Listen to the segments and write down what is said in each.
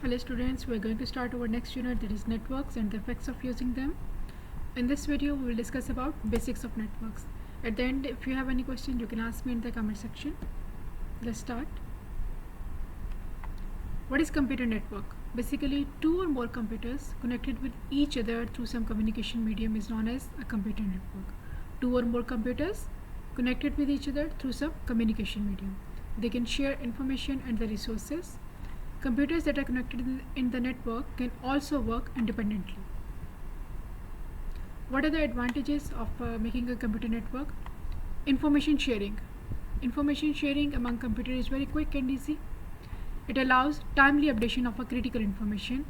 Hello students, we are going to start our next unit, that is networks and the effects of using them. In this video we will discuss about basics of networks. At the end, if you have any question, you can ask me in the comment section. Let's start. What is computer network? Basically, two or more computers connected with each other through some communication medium is known as a computer network. Two or more computers connected with each other through some communication medium. They can share information and the resources. Computers that are connected in the network can also work independently. What are the advantages of making a computer network? Information sharing. Information sharing among computers is very quick and easy. It allows timely updation of a critical information.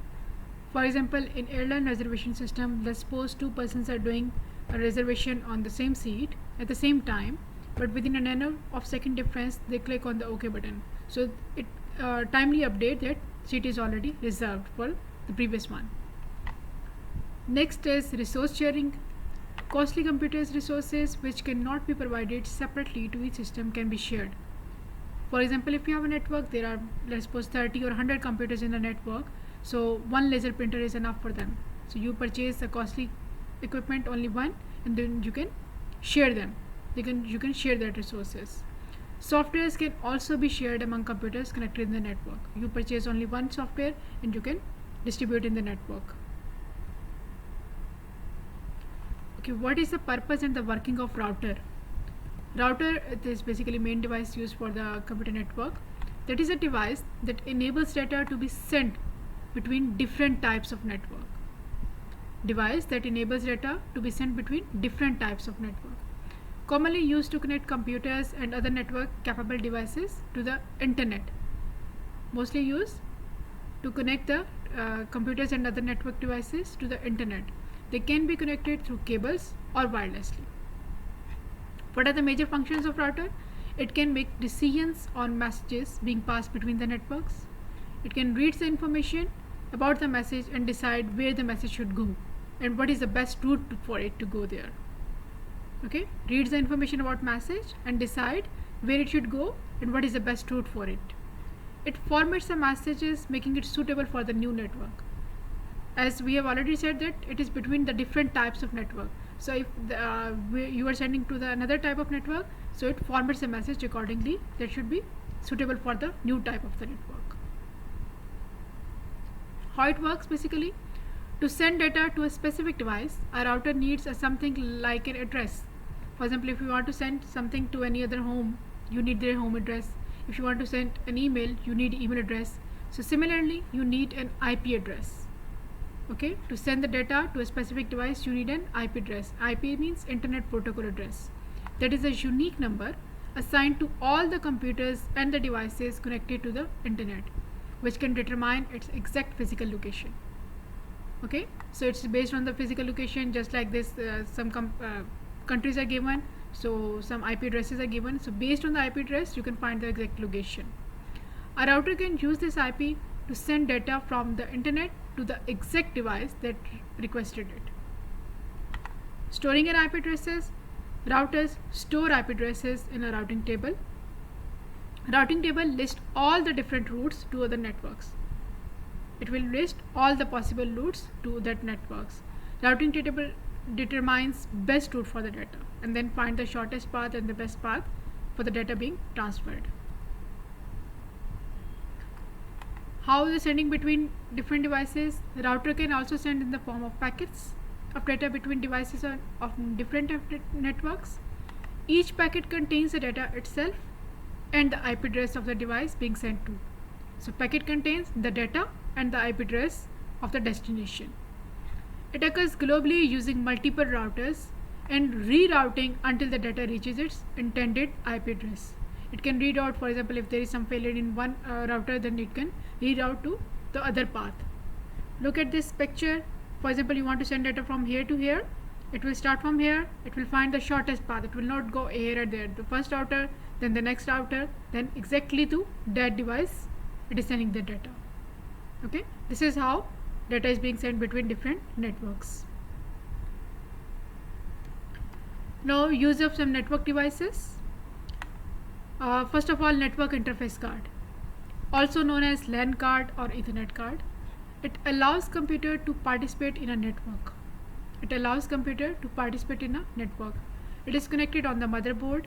For example, in airline reservation system, let's suppose two persons are doing a reservation on the same seat at the same time, but within a nano of second difference, they click on the OK button. So it timely update that seat is already reserved for the previous one. Next is resource sharing. Costly computers resources which cannot be provided separately to each system can be shared. For example, if you have a network, there are, let's suppose, 30 or 100 computers in the network, so one laser printer is enough for them. So you purchase a costly equipment, only one, and then you can share them. You can share that resources. Softwares can also be shared among computers connected in the network. You purchase only one software and you can distribute in the network. Okay, what is the purpose and the working of router? Router is basically main device used for the computer network. That is a device that enables data to be sent between different types of network. Device that enables data to be sent between different types of network. Commonly used to connect computers and other network capable devices to the internet. Mostly used to connect the computers and other network devices to the internet. They can be connected through cables or wirelessly. What are the major functions of router? It can make decisions on messages being passed between the networks. It can read the information about the message and decide where the message should go and what is the best route for it to go there. Okay, reads the information about message and decide where it should go and what is the best route for it. It formats the messages, making it suitable for the new network. As we have already said that it is between the different types of network. So if you are sending to the another type of network, so it formats the message accordingly that should be suitable for the new type of the network. How it works basically? To send data to a specific device, a router needs something like an address. For example, if you want to send something to any other home, you need their home address. If you want to send an email, you need email address. So similarly, you need an IP address. Okay, to send the data to a specific device, you need an IP address. IP means Internet Protocol Address. That is a unique number assigned to all the computers and the devices connected to the internet, which can determine its exact physical location. Okay, so it's based on the physical location, just like this. Some countries are given, so some IP addresses are given. So based on the IP address, you can find the exact location. A router can use this IP to send data from the internet to the exact device that requested it. Storing an IP addresses. Routers store IP addresses in a routing table. Routing table lists all the different routes to other networks. It will list all the possible routes to that networks. Routing table determines best route for the data and then find the shortest path and the best path for the data being transferred. How is the sending between different devices? The router can also send in the form of packets of data between devices of different networks. Each packet contains the data itself and the IP address of the device being sent to. So packet contains the data and the IP address of the destination. It occurs globally using multiple routers and rerouting until the data reaches its intended IP address. It can reroute, for example, if there is some failure in one router, then it can reroute to the other path. Look at this picture. For example, you want to send data from here to here. It will start from here. It will find the shortest path. It will not go here or there. The first router, then the next router, then exactly to that device it is sending the data. Okay, this is how data is being sent between different networks. Now, use of some network devices. First of all, network interface card. also known as LAN card or Ethernet card. It allows computer to participate in a network. It allows computer to participate in a network. It is connected on the motherboard.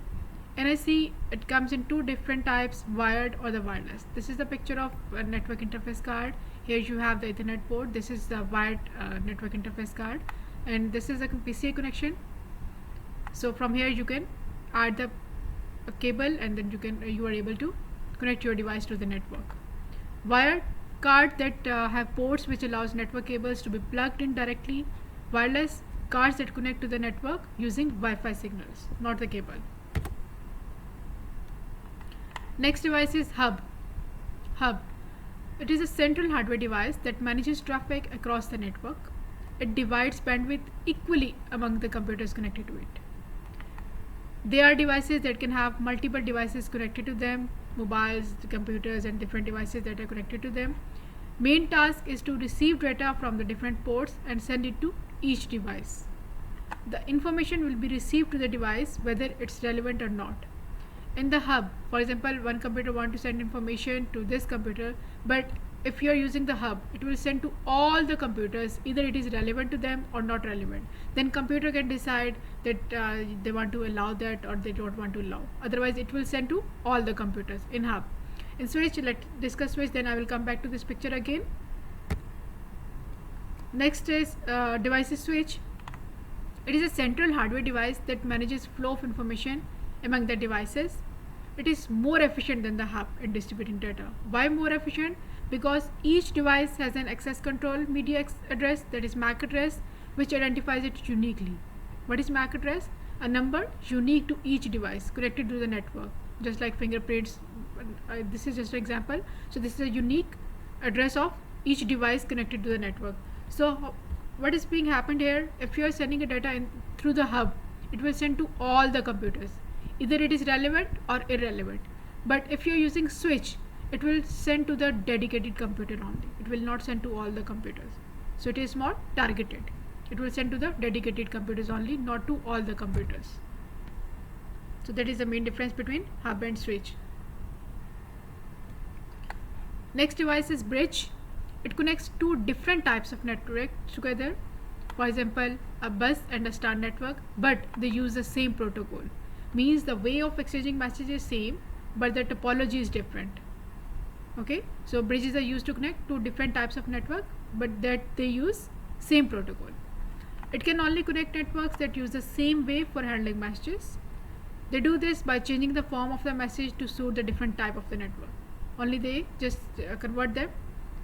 NIC, it comes in two different types, wired or the wireless. This is the picture of a network interface card. Here you have the Ethernet port. This is the wired network interface card, and this is a PCI connection. So from here you can add the cable, and then you are able to connect your device to the network. Wired card that have ports which allows network cables to be plugged in directly. Wireless cards that connect to the network using Wi-Fi signals, not the cable. Next device is hub. Hub. It is a central hardware device that manages traffic across the network. It divides bandwidth equally among the computers connected to it. They are devices that can have multiple devices connected to them, mobiles, computers, and different devices that are connected to them. Main task is to receive data from the different ports and send it to each device. The information will be received to the device whether it's relevant or not. In the hub, for example, one computer wants to send information to this computer, but if you are using the hub, it will send to all the computers, either it is relevant to them or not relevant. Then computer can decide that they want to allow that or they don't want to allow. Otherwise it will send to all the computers in hub. In switch, let's discuss switch, then I will come back to this picture again. Next is devices switch. It is a central hardware device that manages flow of information among the devices. It is more efficient than the hub in distributing data. Why more efficient? Because each device has an access control media address, that is MAC address, which identifies it uniquely. What is MAC address? A number unique to each device connected to the network, just like fingerprints. This is just an example. So this is a unique address of each device connected to the network. So what is being happened here? If you are sending a data through the hub, it will send to all the computers. Either it is relevant or irrelevant. But if you are using switch, it will send to the dedicated computer only. It will not send to all the computers. So it is more targeted. It will send to the dedicated computers only, not to all the computers. So that is the main difference between hub and switch. Next device is bridge. It connects two different types of network together. For example, a bus and a star network, but they use the same protocol. Means the way of exchanging messages is same, but the topology is different. Okay, so bridges are used to connect two different types of network, but that they use same protocol. It can only connect networks that use the same way for handling messages. They do this by changing the form of the message to suit the different type of the network. Only they just convert them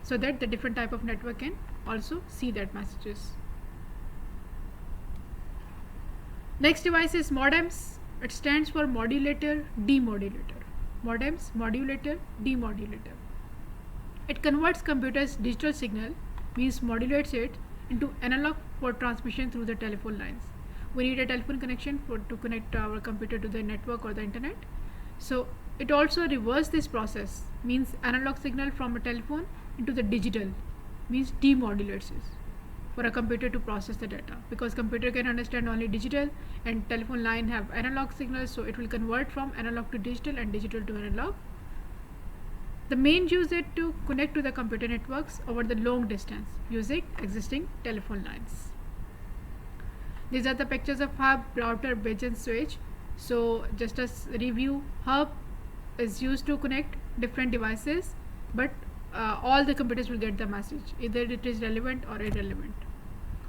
so that the different type of network can also see that messages. Next device is modems. It stands for modulator, demodulator. Modems, modulator, demodulator. It converts computer's digital signal, means modulates it, into analog for transmission through the telephone lines. We need a telephone connection to connect our computer to the network or the internet. So it also reverses this process, means analog signal from a telephone into the digital, means demodulates it for a computer to process the data, because computer can understand only digital and telephone line have analog signals, so it will convert from analog to digital and digital to analog. The main use it to connect to the computer networks over the long distance using existing telephone lines. These are the pictures of hub, router, bridge and switch. So just as review, hub is used to connect different devices, but all the computers will get the message, either it is relevant or irrelevant.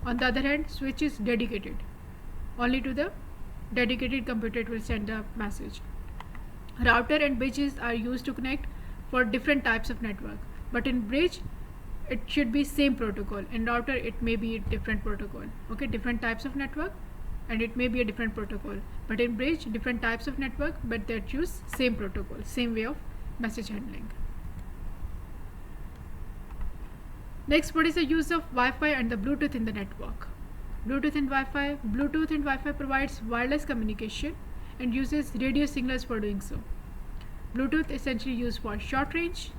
On the other hand, switch is dedicated. Only to the dedicated computer it will send the message. Router and bridges are used to connect for different types of network, but in bridge it should be same protocol. In router it may be a different protocol. Okay, different types of network and it may be a different protocol, but in bridge different types of network, but that use same protocol, same way of message handling. Next, what is the use of Wi-Fi and the Bluetooth in the network? Bluetooth and Wi-Fi. Bluetooth and Wi-Fi provides wireless communication and uses radio signals for doing so. Bluetooth essentially used for short range,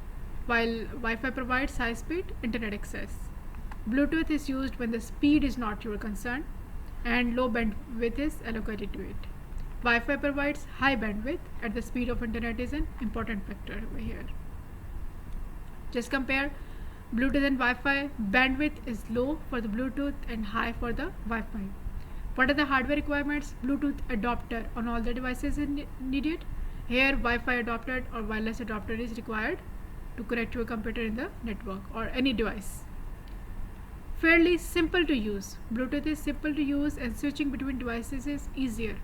while Wi-Fi provides high speed internet access. Bluetooth is used when the speed is not your concern and low bandwidth is allocated to it. Wi-Fi provides high bandwidth and the speed of internet is an important factor over here. Just compare Bluetooth and Wi-Fi. Bandwidth is low for the Bluetooth and high for the Wi-Fi. What are the hardware requirements? Bluetooth adapter on all the devices is needed. Here Wi-Fi adapter or wireless adapter is required to connect your computer in the network or any device. Fairly simple to use. Bluetooth is simple to use and switching between devices is easier.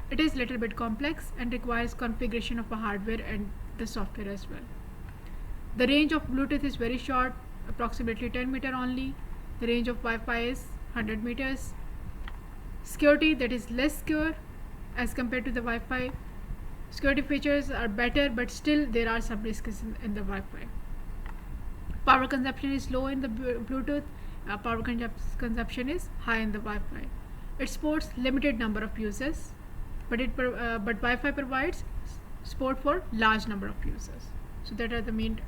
It is little bit complex and requires configuration of the hardware and the software as well. The range of Bluetooth is very short, approximately 10 meter only. The range of Wi-Fi is 100 meters. Security, that is less secure as compared to the Wi-Fi. Security features are better, but still there are some risks in the Wi-Fi. Power consumption is low in the Bluetooth. Power consumption is high in the Wi-Fi. It supports limited number of users, but Wi-Fi provides support for large number of users. So that are the main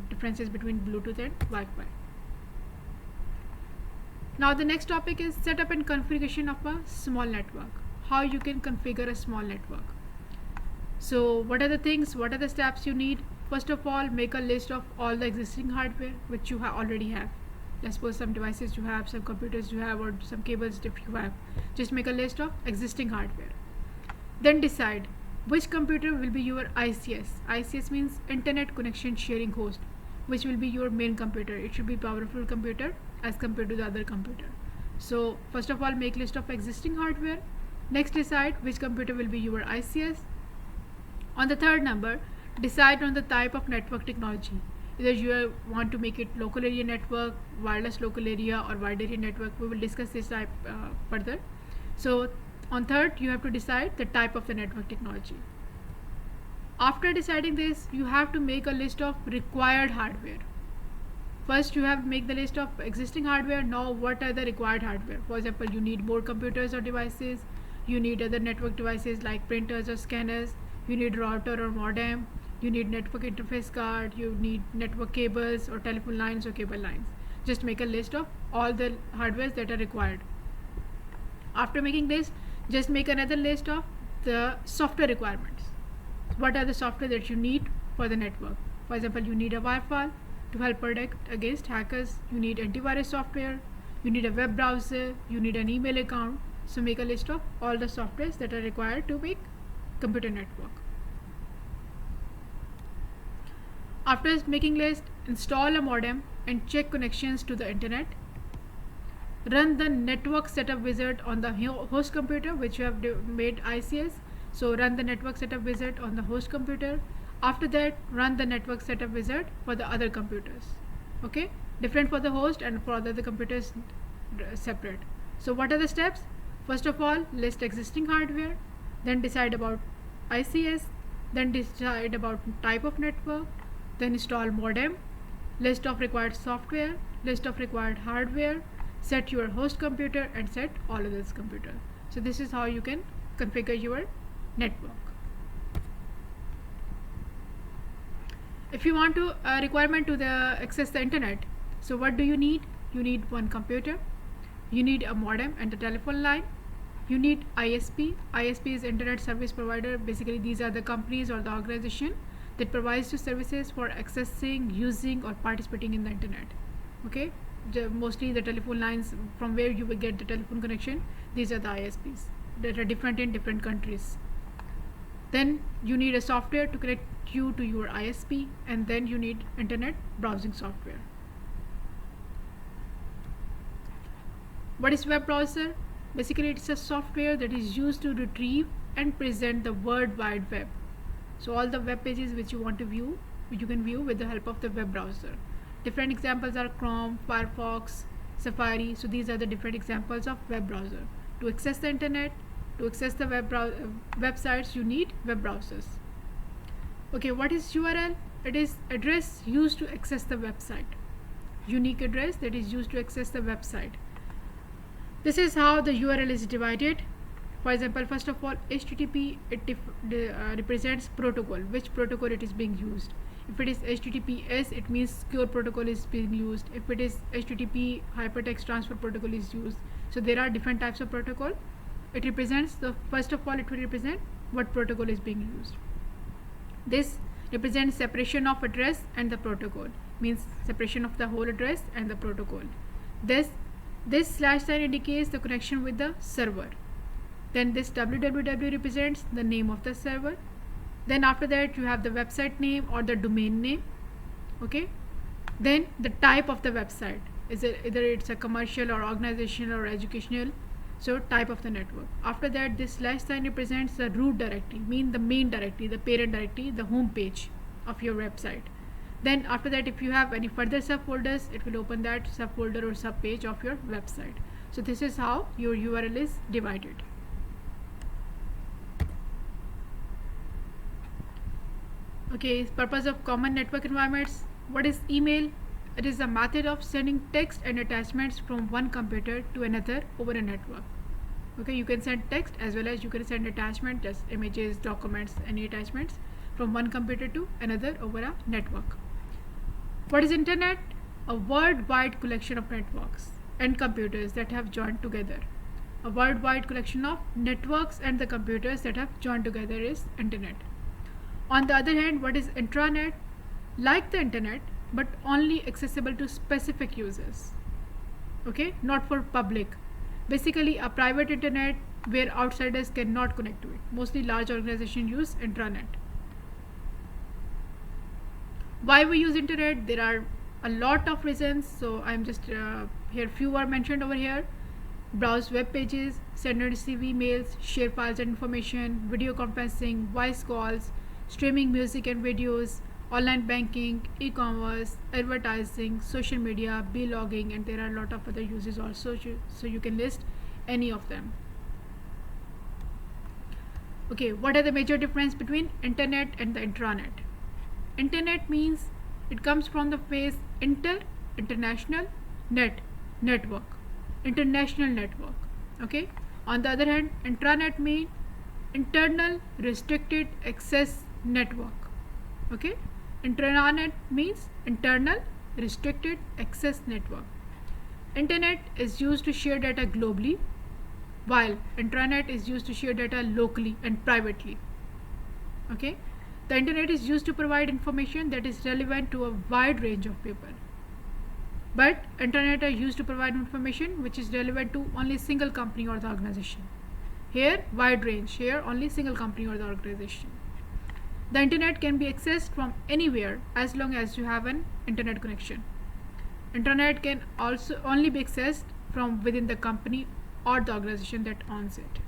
differences between Bluetooth and Wi-Fi. Now the next topic is setup and configuration of a small network. How you can configure a small network. So what are the things, what are the steps you need? First of all, make a list of all the existing hardware which you already have. Let's suppose some devices you have, some computers you have, or some cables if you have. Just make a list of existing hardware. Then decide which computer will be your ICS. ICS means Internet Connection Sharing Host, which will be your main computer. It should be powerful computer as compared to the other computer. So first of all, make list of existing hardware. Next, decide which computer will be your ICS. On the third number, decide on the type of network technology. Either you want to make it local area network, wireless local area, or wide area network. We will discuss this type further. So on third, you have to decide the type of the network technology. After deciding this, you have to make a list of required hardware. First, you have to make the list of existing hardware. Now, what are the required hardware? For example, you need more computers or devices. You need other network devices like printers or scanners. You need router or modem. You need network interface card. You need network cables or telephone lines or cable lines. Just make a list of all the hardwares that are required. After making this, just make another list of the software requirements. What are the software that you need for the network? For example, you need a firewall to help protect against hackers. You need antivirus software. You need a web browser. You need an email account. So make a list of all the softwares that are required to make computer network. After making list, install a modem and check connections to the internet. Run the network setup wizard on the host computer which you have made ICS. So run the network setup wizard on the host computer. After that, run the network setup wizard for the other computers. Okay, different for the host and for the other computers separate. So what are the steps? First of all, list existing hardware, then decide about ICS, then decide about type of network, then install modem, list of required software, list of required hardware, set your host computer and set all of this computer. So this is how you can configure your network. If you want to requirement to access the internet, so what do you need? You need one computer, you need a modem and a telephone line, you need ISP. ISP is Internet Service Provider. Basically, these are the companies or the organization that provides you services for accessing, using, or participating in the internet. Okay, mostly the telephone lines from where you will get the telephone connection. These are the ISPs that are different in different countries. Then you need a software to connect you to your ISP, and then you need internet browsing software. What is web browser? Basically, it's a software that is used to retrieve and present the World Wide Web. So all the web pages which you want to view, you can view with the help of the web browser. Different examples are Chrome, Firefox, Safari. So these are the different examples of web browser. To access the internet, to access the websites, you need web browsers. Okay, what is URL? It is address used to access the website. Unique address that is used to access the website. This is how the URL is divided. For example, first of all, HTTP, it represents protocol, which protocol it is being used. If it is HTTPS, it means secure protocol is being used. If it is HTTP, hypertext transfer protocol is used. So there are different types of protocol. It represents the, first of all, it will represent what protocol is being used. This represents separation of address and the protocol. means separation of the whole address and the protocol. This slash sign indicates the connection with the server. Then this www represents the name of the server. Then after that you have the website name or the domain name. Okay. Then the type of the website, is it either it's a commercial or organizational or educational, so type of the network. After that, this slash sign represents the root directory, mean the main directory, the parent directory, the home page of your website. Then after that, if you have any further subfolders, it will open that subfolder or subpage of your website. So this is how your URL is divided. Okay, purpose of common network environments. What is email? It is a method of sending text and attachments from one computer to another over a network. Okay, you can send text as well as you can send attachment, just images, documents, any attachments from one computer to another over a network. What is internet? A worldwide collection of networks and computers that have joined together. A worldwide collection of networks and the computers that have joined together is internet. On the other hand, what is intranet? Like the internet, but only accessible to specific users. Okay, not for public. Basically a private internet where outsiders cannot connect to it. Mostly large organizations use intranet. Why we use internet? There are a lot of reasons, so I'm just here few are mentioned over here. Browse web pages, send and receive emails, share files and information, video conferencing, voice calls, streaming music and videos, online banking, e-commerce, advertising, social media, blogging, and there are a lot of other uses also, so you can list any of them. Okay, what are the major difference between internet and the intranet? Internet means it comes from the phrase international, network, international network. Okay. On the other hand, intranet means internal restricted access network. Okay. Intranet means internal restricted access network. Internet is used to share data globally, while intranet is used to share data locally and privately. Okay. The internet is used to provide information that is relevant to a wide range of people, but intranet are used to provide information which is relevant to only single company or the organization. Here wide range, here only single company or the organization. The internet can be accessed from anywhere as long as you have an internet connection. Intranet can also only be accessed from within the company or the organization that owns it.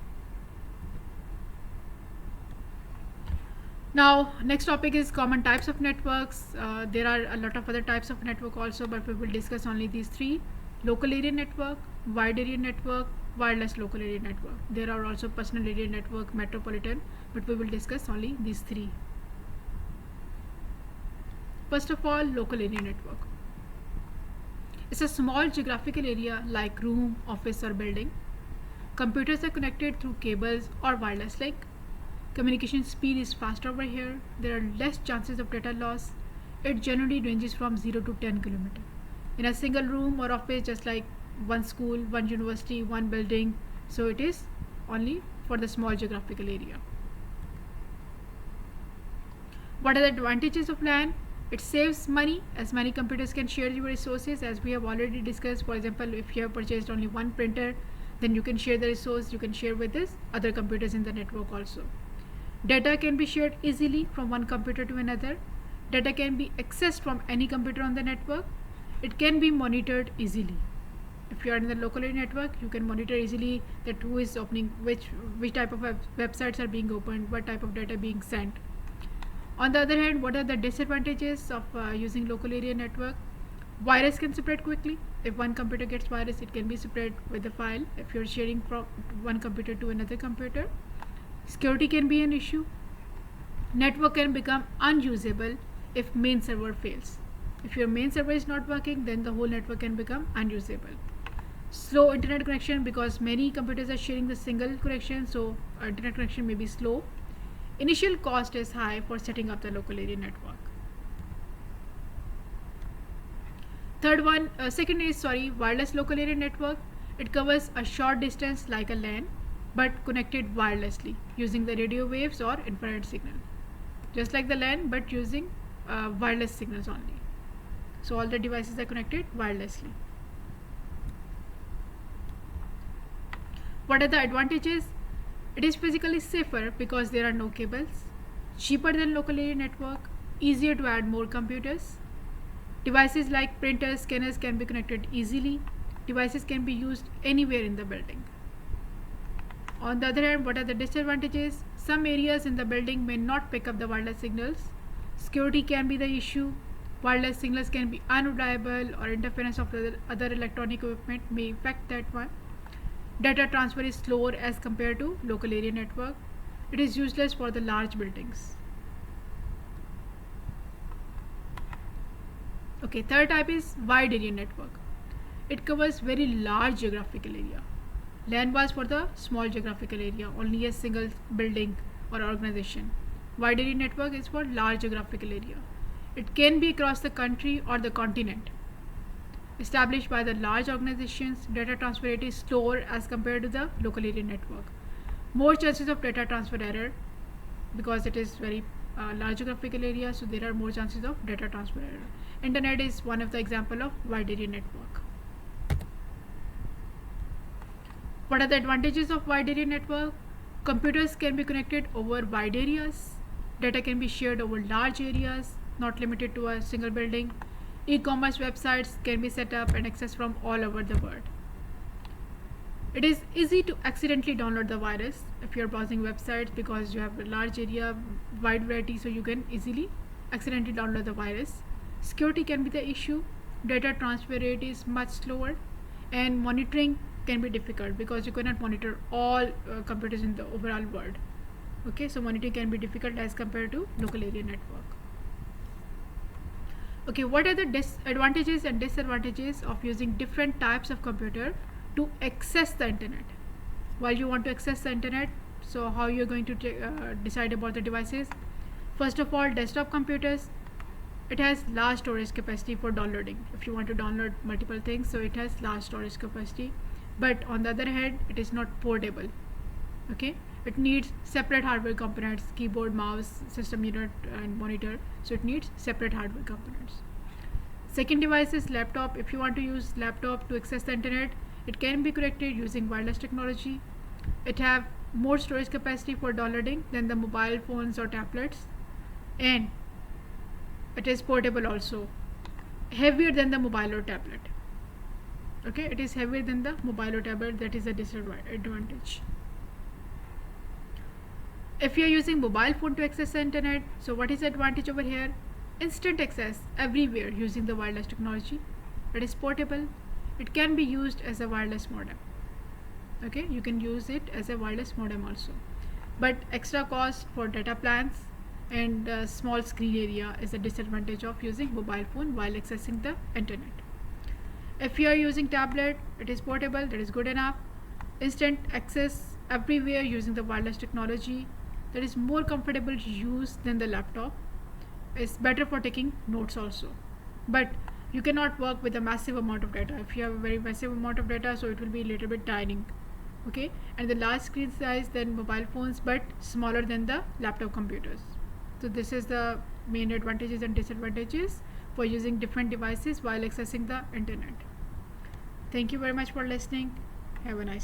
Now next topic is common types of networks. There are a lot of other types of network also, but we will discuss only these three: local area network, wide area network, wireless local area network. There are also personal area network, metropolitan, but we will discuss only these three. First of all, local area network. It's a small geographical area like room, office or building. Computers are connected through cables or wireless link. Communication speed is fast over here. There are less chances of data loss. It generally ranges from 0 to 10 km. In a single room or office, just like one school, one university, one building, so it is only for the small geographical area. What are the advantages of LAN? It saves money as many computers can share your resources, as we have already discussed. For example, if you have purchased only one printer, then you can share the resource, you can share with this other computers in the network also. Data can be shared easily from one computer to another. Data can be accessed from any computer on the network. It can be monitored easily. If you are in the local area network, you can monitor easily that who is opening, which type of websites are being opened, what type of data being sent. On the other hand, what are the disadvantages of using local area network? Virus can spread quickly. If one computer gets virus, it can be spread with the file if you're sharing from one computer to another computer. Security can be an issue. Network can become unusable if main server fails. If your main server is not working, then the whole network can become unusable. Slow internet connection, because many computers are sharing the single connection, so internet connection may be slow. Initial cost is high for setting up the local area network. Second is wireless local area network. It covers a short distance like a LAN, but connected wirelessly using the radio waves or infrared signal, just like the LAN but using wireless signals only. So all the devices are connected wirelessly. What are the advantages? It is physically safer because there are no cables, cheaper than local area network, easier to add more computers. Devices like printers, scanners can be connected easily. Devices can be used anywhere in the building. On the other hand, what are the disadvantages? Some areas in the building may not pick up the wireless signals. Security can be the issue. Wireless signals can be unreliable, or interference of the other electronic equipment may affect that one. Data transfer is slower as compared to local area network. It is useless for the large buildings. Okay, third type is wide area network. It covers very large geographical area. LAN was for the small geographical area, only a single building or organization. Wide area network is for large geographical area. It can be across the country or the continent. Established by the large organizations, data transfer rate is slower as compared to the local area network. More chances of data transfer error because it is very large geographical area, so there are more chances of data transfer error. Internet is one of the example of wide area network. What are the advantages of wide area network? Computers can be connected over wide areas. Data can be shared over large areas, not limited to a single building. E-commerce websites can be set up and accessed from all over the world. It is easy to accidentally download the virus if you are browsing websites because you have a large area, wide variety, so you can easily accidentally download the virus. Security can be the issue. Data transfer rate is much slower, and monitoring can be difficult because you cannot monitor all computers in the overall world. Okay, so monitoring can be difficult as compared to local area network. Okay, what are the advantages and disadvantages of using different types of computer to access the internet? While you want to access the internet, so how you're going to decide about the devices? First of all, desktop computers, it has large storage capacity for downloading. If you want to download multiple things, so it has large storage capacity. But on the other hand, it is not portable. Okay, it needs separate hardware components, keyboard, mouse, system unit and monitor, so it needs separate hardware components. Second device is laptop. If you want to use laptop to access the internet, it can be connected using wireless technology. It have more storage capacity for downloading than the mobile phones or tablets, and it is portable also, heavier than the mobile or tablet. Okay, it is heavier than the mobile or tablet, that is a disadvantage. If you are using mobile phone to access the internet, so what is the advantage over here? Instant access everywhere using the wireless technology. It is portable. It can be used as a wireless modem. Okay, you can use it as a wireless modem also. But extra cost for data plans and small screen area is a disadvantage of using mobile phone while accessing the internet. If you are using tablet, it is portable, that is good enough. Instant access everywhere using the wireless technology, that is more comfortable to use than the laptop. It's better for taking notes also, but you cannot work with a massive amount of data. If you have a very massive amount of data, so it will be a little bit tiring. Okay, and the large screen size than mobile phones, but smaller than the laptop computers. So this is the main advantages and disadvantages for using different devices while accessing the internet. Thank you very much for listening. Have a nice day.